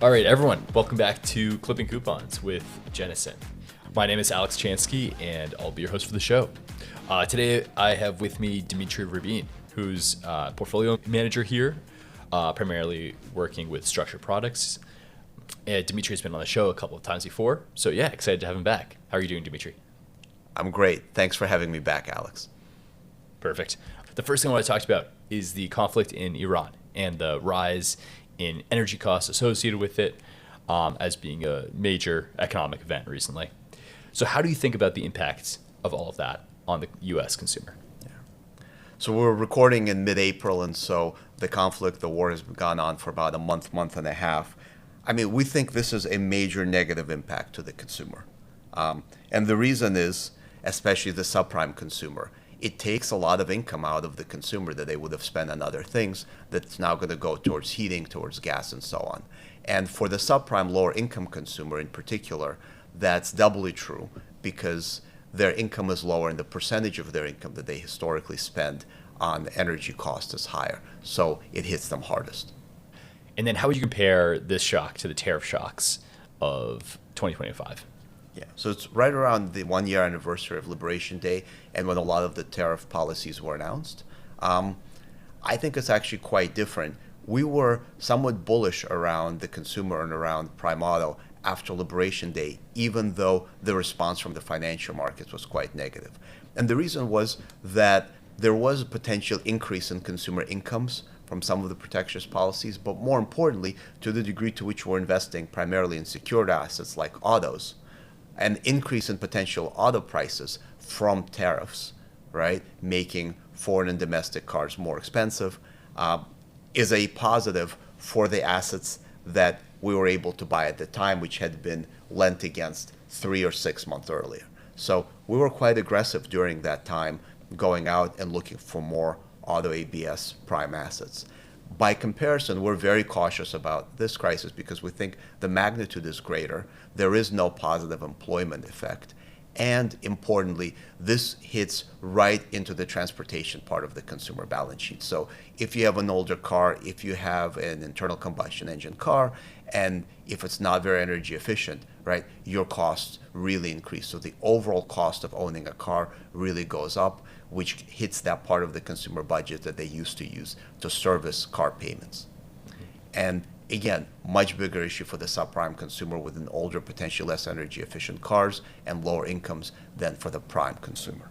All right, everyone, welcome back to Clipping Coupons with Jennison. My name is Alex Chansky, and I'll be your host for the show. Today, I have with me Dmitri Rabin, who's portfolio manager here, primarily working with structured products. Dmitri's been on the show a couple of times before, so yeah, excited to have him back. How are you doing, Dmitri? I'm great. Thanks for having me back, Alex. Perfect. The first thing I want to talk about is the conflict in Iran and the rise in energy costs associated with it as being a major economic event recently. So how do you think about the impacts of all of that on the U.S. consumer? So we're recording in mid-April, and so the conflict, the war has gone on for about a month and a half. I mean, we think this is a major negative impact to the consumer. And the reason is, especially the subprime consumer, it takes a lot of income out of the consumer that they would have spent on other things that's now going to go towards heating, towards gas, and so on. And for the subprime lower income consumer in particular, that's doubly true because their income is lower and the percentage of their income that they historically spend on energy cost is higher. So it hits them hardest. And then how would you compare this shock to the tariff shocks of 2025? Yeah, so it's right around the 1-year anniversary of Liberation Day and when a lot of the tariff policies were announced. I think it's actually quite different. We were somewhat bullish around the consumer and around prime auto after Liberation Day, even though the response from the financial markets was quite negative. And the reason was that there was a potential increase in consumer incomes from some of the protectionist policies, but more importantly, to the degree to which we're investing primarily in secured assets like autos, an increase in potential auto prices from tariffs, right, making foreign and domestic cars more expensive, is a positive for the assets that we were able to buy at the time, which had been lent against 3 or 6 months earlier. So we were quite aggressive during that time, going out and looking for more auto ABS prime assets. By comparison, we're very cautious about this crisis because we think the magnitude is greater. There is no positive employment effect. And importantly, this hits right into the transportation part of the consumer balance sheet. So if you have an older car, if you have an internal combustion engine car, and if it's not very energy efficient, right, your costs really increase. So the overall cost of owning a car really goes up, which hits that part of the consumer budget that they used to use to service car payments. And again, much bigger issue for the subprime consumer with an older, potentially less energy efficient cars and lower incomes than for the prime consumer.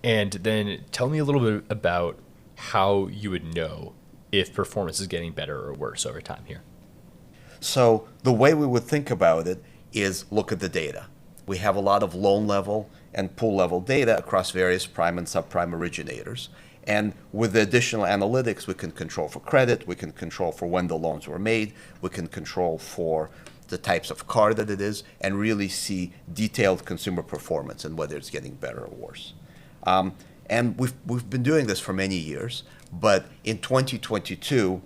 And then tell me a little bit about how you would know if performance is getting better or worse over time here. So the way we would think about it is look at the data. We have a lot of loan level and pool level data across various prime and subprime originators. And with the additional analytics, we can control for credit, we can control for when the loans were made, we can control for the types of car that it is, and really see detailed consumer performance and whether it's getting better or worse. And we've been doing this for many years, but in 2022,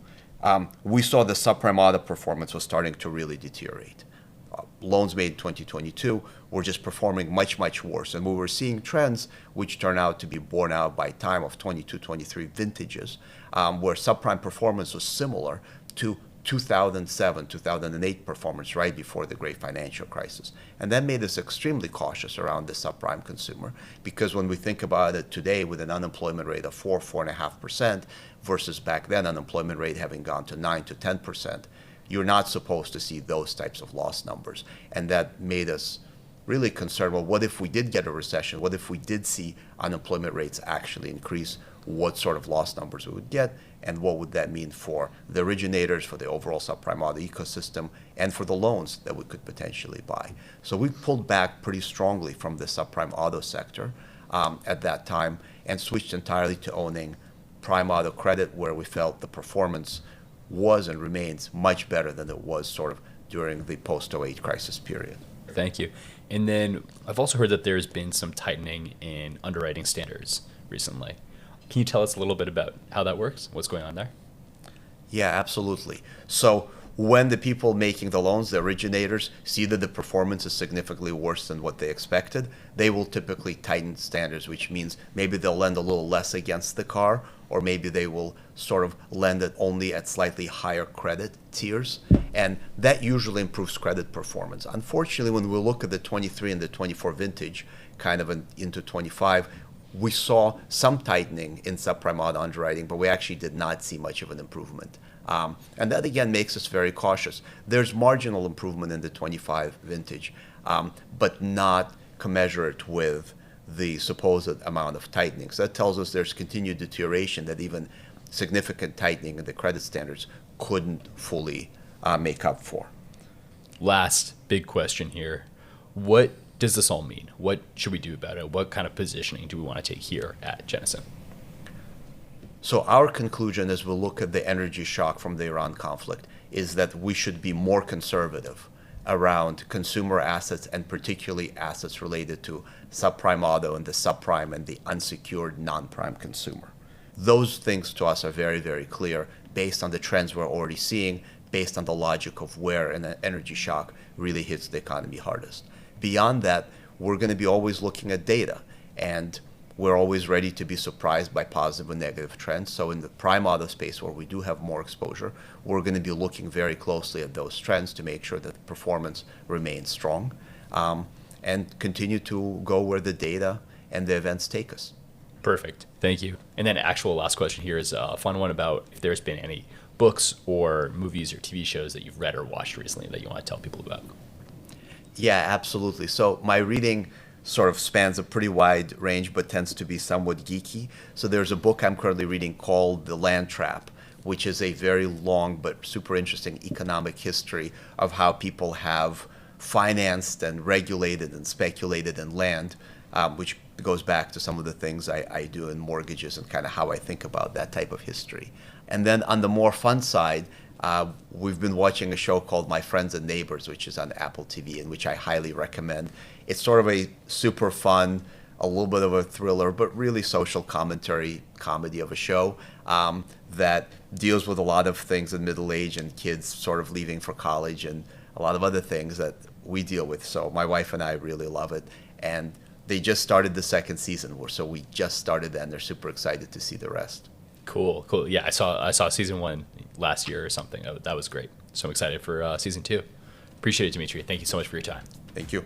we saw the subprime auto performance was starting to really deteriorate. Loans made in 2022 were just performing much, much worse. And we were seeing trends which turn out to be borne out by time of 22, 23 vintages, where subprime performance was similar to 2007, 2008 performance right before the great financial crisis. And that made us extremely cautious around the subprime consumer because when we think about it today with an unemployment rate of 4.5% versus back then unemployment rate having gone to 9 to 10%, you're not supposed to see those types of loss numbers. And that made us really concerned, well, what if we did get a recession? What if we did see unemployment rates actually increase? What sort of loss numbers we would get? And what would that mean for the originators, for the overall subprime auto ecosystem, and for the loans that we could potentially buy? So we pulled back pretty strongly from the subprime auto sector at that time and switched entirely to owning prime auto credit, where we felt the performance was and remains much better than it was sort of during the post-08 crisis period. Thank you. And then I've also heard that there's been some tightening in underwriting standards recently. Can you tell us a little bit about how that works? What's going on there? Yeah, absolutely. So when the people making the loans, the originators, see that the performance is significantly worse than what they expected, they will typically tighten standards, which means maybe they'll lend a little less against the car, or maybe they will sort of lend it only at slightly higher credit tiers. And that usually improves credit performance. Unfortunately, when we look at the 23 and the 24 vintage, kind of into 25, we saw some tightening in subprime auto underwriting, but we actually did not see much of an improvement. And that, again, makes us very cautious. There's marginal improvement in the 25 vintage, but not commensurate with the supposed amount of tightening. So that tells us there's continued deterioration that even significant tightening in the credit standards couldn't fully make up for. Last big question here. What does this all mean? What should we do about it? What kind of positioning do we want to take here at Jennison? So our conclusion as we look at the energy shock from the Iran conflict is that we should be more conservative around consumer assets, and particularly assets related to subprime auto and the subprime and the unsecured non-prime consumer. Those things to us are very, very clear based on the trends we're already seeing, based on the logic of where an energy shock really hits the economy hardest. Beyond that, we're going to be always looking at data, and we're always ready to be surprised by positive and negative trends. So in the prime auto space, where we do have more exposure, we're going to be looking very closely at those trends to make sure that the performance remains strong, and continue to go where the data and the events take us. Perfect. Thank you. And then actual last question here is a fun one about if there's been any books or movies or TV shows that you've read or watched recently that you want to tell people about. Yeah, absolutely. So my reading sort of spans a pretty wide range, but tends to be somewhat geeky. So there's a book I'm currently reading called The Land Trap, which is a very long but super interesting economic history of how people have financed and regulated and speculated in land, which goes back to some of the things I do in mortgages and kind of how I think about that type of history. And then on the more fun side, we've been watching a show called My Friends and Neighbors, which is on Apple TV, and which I highly recommend. It's sort of a super fun, a little bit of a thriller, but really social commentary comedy of a show that deals with a lot of things in middle age and kids sort of leaving for college and a lot of other things that we deal with. So my wife and I really love it. And they just started the second season, so we just started that, and they're super excited to see the rest. Cool. Yeah, I saw season 1 last year or something. That was great. So I'm excited for season 2. Appreciate it, Dmitri. Thank you so much for your time. Thank you.